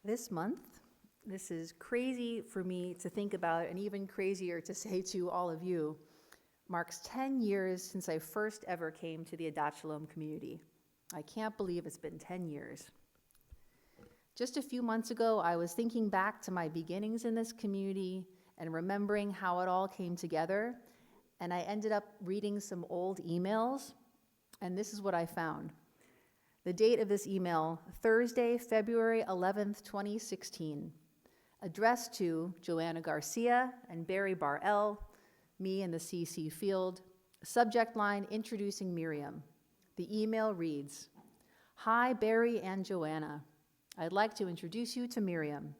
This month, this is crazy for me to think about and even crazier to say to all of you, marks 10 years since I first ever came to the Adat Shalom community. I can't believe it's been 10 years. Just a few months ago, I was thinking back to my beginnings in this community and remembering how it all came together, and I ended up reading some old emails, and this is what I found. The date of this email, Thursday, February 11th, 2016, addressed to Joanna Garcia and Barry Bar-El, me in the CC field, subject line introducing Miriam. The email reads, "Hi, Barry and Joanna. I'd like to introduce you to Miriam.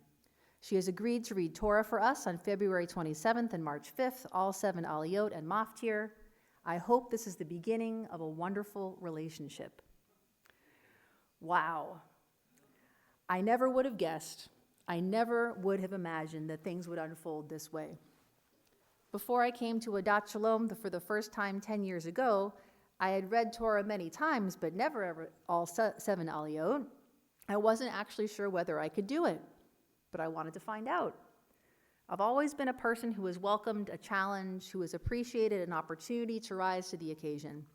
She has agreed to read Torah for us on February 27th and March 5th, all 7 aliyot and maftir. I hope this is the beginning of a wonderful relationship." Wow. I never would have guessed, I never would have imagined that things would unfold this way. Before I came to Adat Shalom for the first time 10 years ago, I had read Torah many times, but never ever all 7 aliyot. I wasn't actually sure whether I could do it, but I wanted to find out. I've always been a person who has welcomed a challenge, who has appreciated an opportunity to rise to the occasion.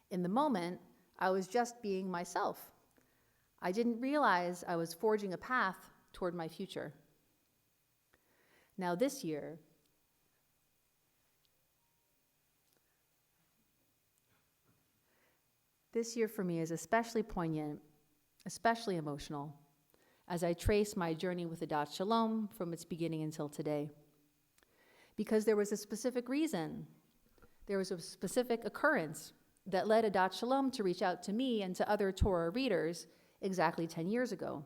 In the moment, I was just being myself. I didn't realize I was forging a path toward my future. Now this year for me is especially poignant, especially emotional, as I trace my journey with Adat Shalom from its beginning until today. Because there was a specific reason, there was a specific occurrence that led Adat Shalom to reach out to me and to other Torah readers exactly 10 years ago.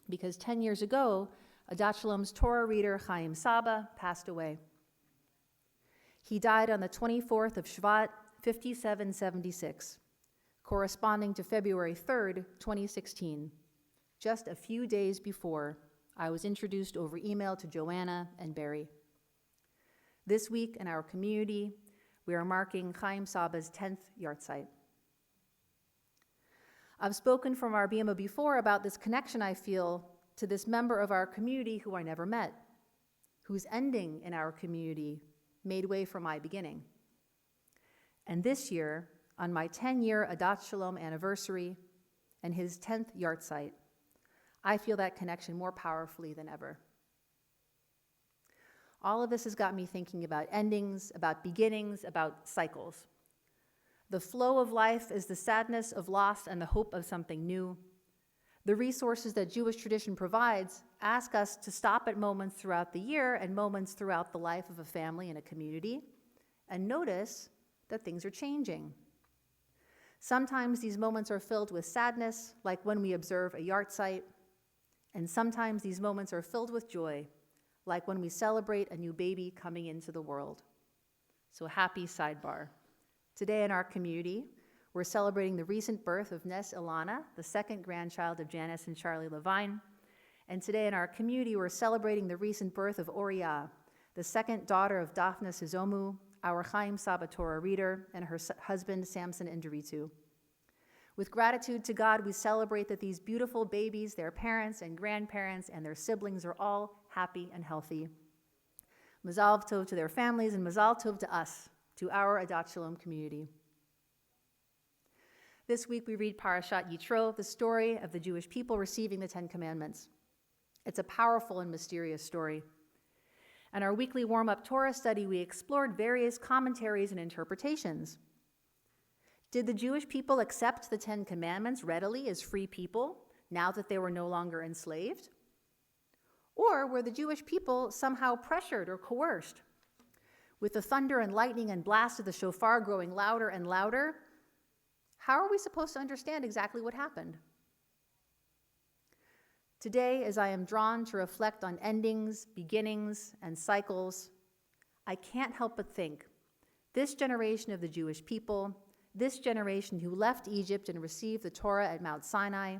Because 10 years ago, Adat Shalom's Torah reader, Chaim Sabbah, passed away. He died on the 24th of Shvat, 5776, corresponding to February 3rd, 2016, just a few days before I was introduced over email to Joanna and Barry. This week in our community, we are marking Chaim Sabbah's 10th yahrzeit. I've spoken from our bima before about this connection I feel to this member of our community who I never met, whose ending in our community made way for my beginning. And this year, on my 10-year Adat Shalom anniversary and his 10th yahrzeit, I feel that connection more powerfully than ever. All of this has got me thinking about endings, about beginnings, about cycles. The flow of life is the sadness of loss and the hope of something new. The resources that Jewish tradition provides ask us to stop at moments throughout the year and moments throughout the life of a family and a community and notice that things are changing. Sometimes these moments are filled with sadness, like when we observe a yahrzeit, and sometimes these moments are filled with joy, like when we celebrate a new baby coming into the world. So happy sidebar. Today in our community, we're celebrating the recent birth of Nes Ilana, the second grandchild of Janice and Charlie Levine. And today in our community, we're celebrating the recent birth of Oriya, the second daughter of Daphne Sizomu, our Chaim Sabbah Torah reader, and her husband, Samson Indiritu. With gratitude to God, we celebrate that these beautiful babies, their parents and grandparents, and their siblings are all happy and healthy. Mazal tov to their families, and mazal tov to us, to our Adat Shalom community. This week we read Parashat Yitro, the story of the Jewish people receiving the 10 Commandments. It's a powerful and mysterious story. In our weekly warm-up Torah study, we explored various commentaries and interpretations. Did the Jewish people accept the 10 Commandments readily as free people, now that they were no longer enslaved? Or were the Jewish people somehow pressured or coerced? With the thunder and lightning and blast of the shofar growing louder and louder, how are we supposed to understand exactly what happened? Today, as I am drawn to reflect on endings, beginnings, and cycles, I can't help but think, this generation of the Jewish people, this generation who left Egypt and received the Torah at Mount Sinai,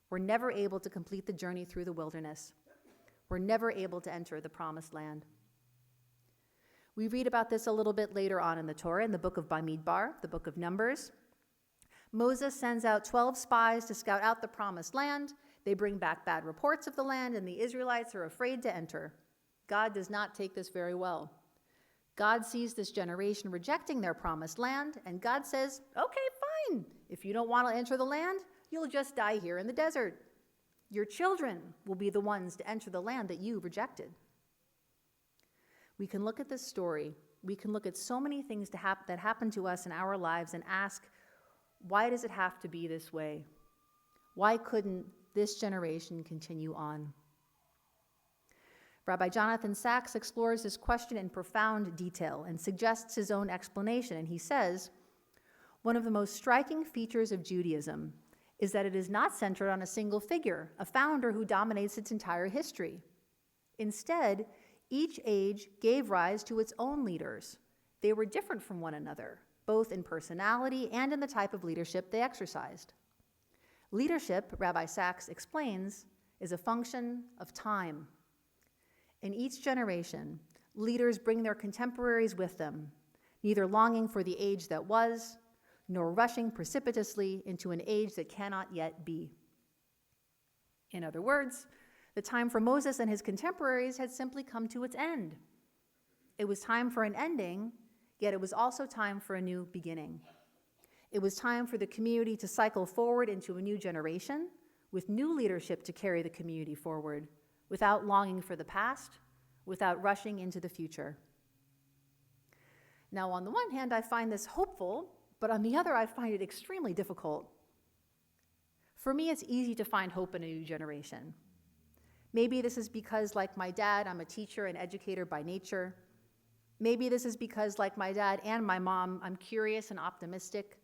were never able to complete the journey through the wilderness. Were never able to enter the promised land. We read about this a little bit later on in the Torah, in the book of Bamidbar, the book of Numbers. Moses sends out 12 spies to scout out the promised land. They bring back bad reports of the land, and the Israelites are afraid to enter. God does not take this very well. God sees this generation rejecting their promised land, and God says, okay, fine. If you don't want to enter the land, you'll just die here in the desert. Your children will be the ones to enter the land that you rejected. We can look at this story. We can look at so many things that happen to us in our lives and ask, why does it have to be this way? Why couldn't this generation continue on? Rabbi Jonathan Sacks explores this question in profound detail and suggests his own explanation. And he says, one of the most striking features of Judaism is that it is not centered on a single figure, a founder who dominates its entire history. Instead, each age gave rise to its own leaders. They were different from one another, both in personality and in the type of leadership they exercised. Leadership, Rabbi Sacks explains, is a function of time. In each generation, leaders bring their contemporaries with them, neither longing for the age that was, nor rushing precipitously into an age that cannot yet be. In other words, the time for Moses and his contemporaries had simply come to its end. It was time for an ending, yet it was also time for a new beginning. It was time for the community to cycle forward into a new generation, with new leadership to carry the community forward, without longing for the past, without rushing into the future. Now, on the one hand, I find this hopeful, but on the other, I find it extremely difficult. For me, it's easy to find hope in a new generation. Maybe this is because, like my dad, I'm a teacher and educator by nature. Maybe this is because, like my dad and my mom, I'm curious and optimistic.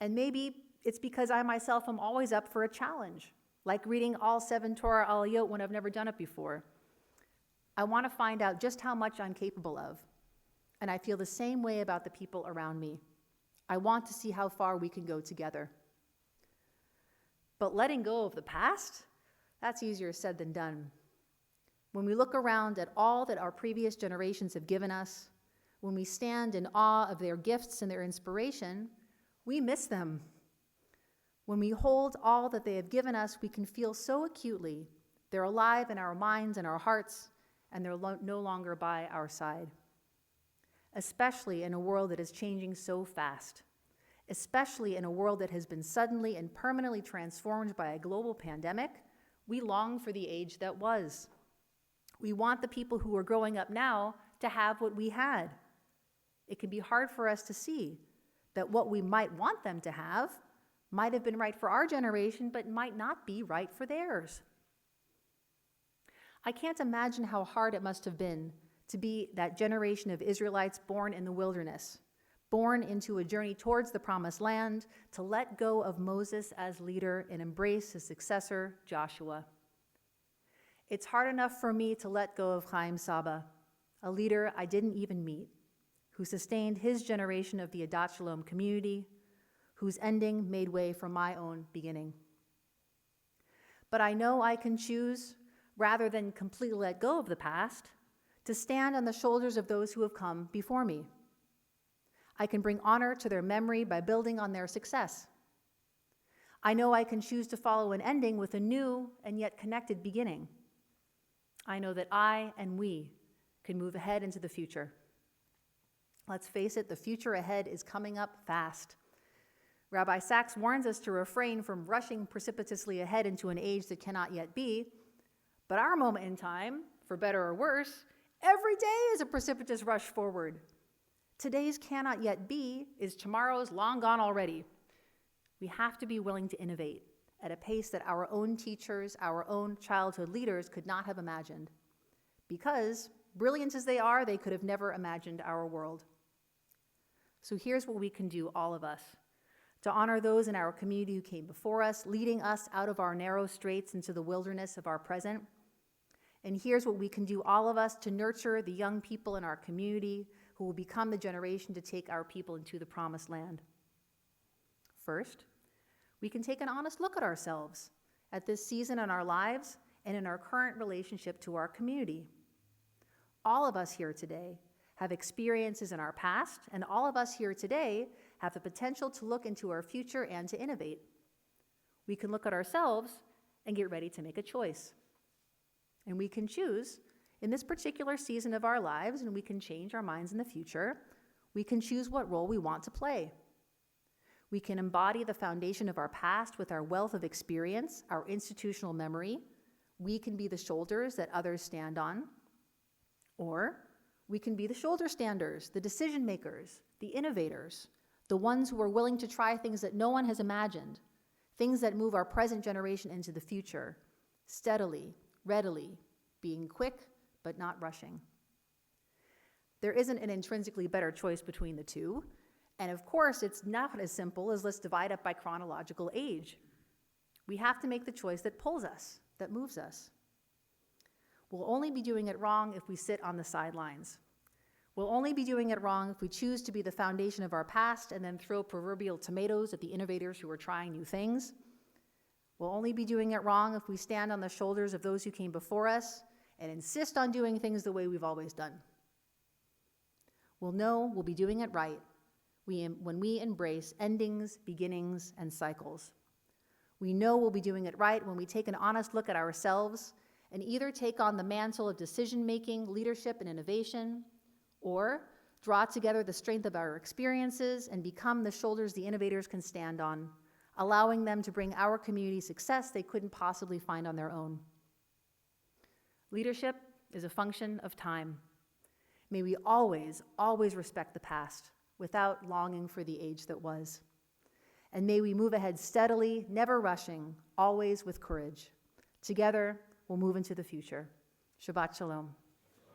And maybe it's because I myself am always up for a challenge, like reading all 7 Torah aliyot when I've never done it before. I want to find out just how much I'm capable of. And I feel the same way about the people around me. I want to see how far we can go together. But letting go of the past, that's easier said than done. When we look around at all that our previous generations have given us, when we stand in awe of their gifts and their inspiration, we miss them. When we hold all that they have given us, we can feel so acutely they're alive in our minds and our hearts, and they're no longer by our side. Especially in a world that is changing so fast, especially in a world that has been suddenly and permanently transformed by a global pandemic, we long for the age that was. We want the people who are growing up now to have what we had. It can be hard for us to see that what we might want them to have might have been right for our generation, but might not be right for theirs. I can't imagine how hard it must have been to be that generation of Israelites born in the wilderness, born into a journey towards the promised land, to let go of Moses as leader and embrace his successor, Joshua. It's hard enough for me to let go of Chaim Sabbah, a leader I didn't even meet, who sustained his generation of the Adat Shalom community, whose ending made way for my own beginning. But I know I can choose, rather than completely let go of the past, to stand on the shoulders of those who have come before me. I can bring honor to their memory by building on their success. I know I can choose to follow an ending with a new and yet connected beginning. I know that I and we can move ahead into the future. Let's face it, the future ahead is coming up fast. Rabbi Sacks warns us to refrain from rushing precipitously ahead into an age that cannot yet be, but our moment in time, for better or worse, every day is a precipitous rush forward. Today's cannot yet be is tomorrow's long gone already. We have to be willing to innovate at a pace that our own teachers, our own childhood leaders could not have imagined. Because, brilliant as they are, they could have never imagined our world. So here's what we can do, all of us, to honor those in our community who came before us, leading us out of our narrow straits into the wilderness of our present. And here's what we can do, all of us, to nurture the young people in our community who will become the generation to take our people into the promised land. First, we can take an honest look at ourselves, at this season in our lives, and in our current relationship to our community. All of us here today have experiences in our past, and all of us here today have the potential to look into our future and to innovate. We can look at ourselves and get ready to make a choice. And we can choose in this particular season of our lives, and we can change our minds in the future. We can choose what role we want to play. We can embody the foundation of our past with our wealth of experience, our institutional memory. We can be the shoulders that others stand on. Or we can be the shoulder standers, the decision makers, the innovators, the ones who are willing to try things that no one has imagined, things that move our present generation into the future, steadily, readily, being quick but not rushing. There isn't an intrinsically better choice between the two, and of course it's not as simple as let's divide up by chronological age. We have to make the choice that pulls us, that moves us. We'll only be doing it wrong if we sit on the sidelines. We'll only be doing it wrong if we choose to be the foundation of our past and then throw proverbial tomatoes at the innovators who are trying new things. We'll only be doing it wrong if we stand on the shoulders of those who came before us and insist on doing things the way we've always done. We'll know we'll be doing it right when we embrace endings, beginnings, and cycles. We know we'll be doing it right when we take an honest look at ourselves and either take on the mantle of decision-making, leadership, and innovation, or draw together the strength of our experiences and become the shoulders the innovators can stand on, allowing them to bring our community success they couldn't possibly find on their own. Leadership is a function of time. May we always, always respect the past without longing for the age that was. And may we move ahead steadily, never rushing, always with courage. Together, we'll move into the future. Shabbat Shalom.